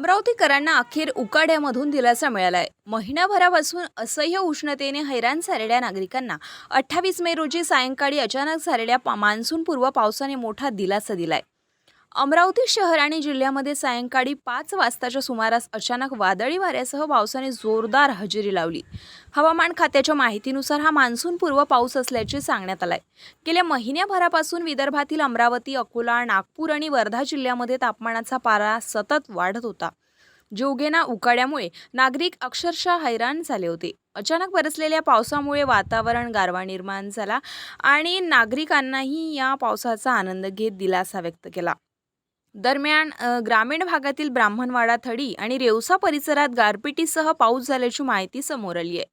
अमरावतीकरांना अखेर उकाड्यामधून दिलासा मिळालाय। महिनाभरापासून असह्य उष्णतेने हैराण झालेल्या नागरिकांना 28 मे रोजी सायंकाळी अचानक झालेल्या मान्सूनपूर्व पावसाने मोठा दिलासा दिलाय। अमरावती शहर आणि जिल्ह्यामध्ये सायंकाळी 5 वाजताच्या सुमारास अचानक वादळी वाऱ्यासह पावसाने जोरदार हजेरी लावली। हवामान खात्याच्या माहितीनुसार हा मान्सूनपूर्व पाऊस असल्याचे सांगण्यात आलाय। गेल्या महिन्याभरापासून विदर्भातील अमरावती, अकोला, नागपूर आणि वर्धा जिल्ह्यामध्ये तापमानाचा पारा सतत वाढत होता। जीवघेण्या उकाड्यामुळे नागरिक अक्षरशः हैराण झाले होते। अचानक बरसलेल्या पावसामुळे वातावरण गारवा निर्माण झाला आणि नागरिकांनाही या पावसाचा आनंद घेत दिलासा व्यक्त केला। दरम्यान ग्रामीण भागातील ब्राह्मणवाडा, थडी आणि रेवसा परिसरात गारपिटीसह पाऊस झाल्याची माहिती समोर आली आहे।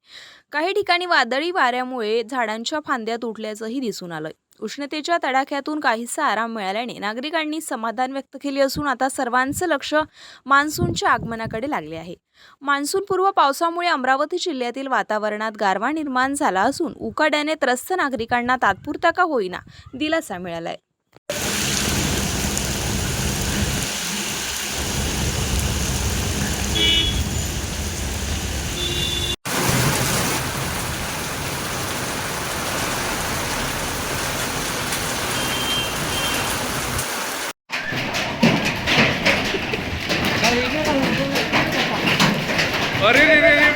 काही ठिकाणी वादळी वाऱ्यामुळे झाडांच्या फांद्या तुटल्याचंही दिसून आलं। उष्णतेच्या तडाख्यातून काहीसा आराम मिळाल्याने नागरिकांनी समाधान व्यक्त केले असून आता सर्वांचं लक्ष मान्सूनच्या आगमनाकडे लागले आहे। मान्सूनपूर्व पावसामुळे अमरावती जिल्ह्यातील वातावरणात गारवा निर्माण झाला असून उकाड्याने त्रस्त नागरिकांना तात्पुरता का होईना दिलासा मिळालाय। अरे रे रे रे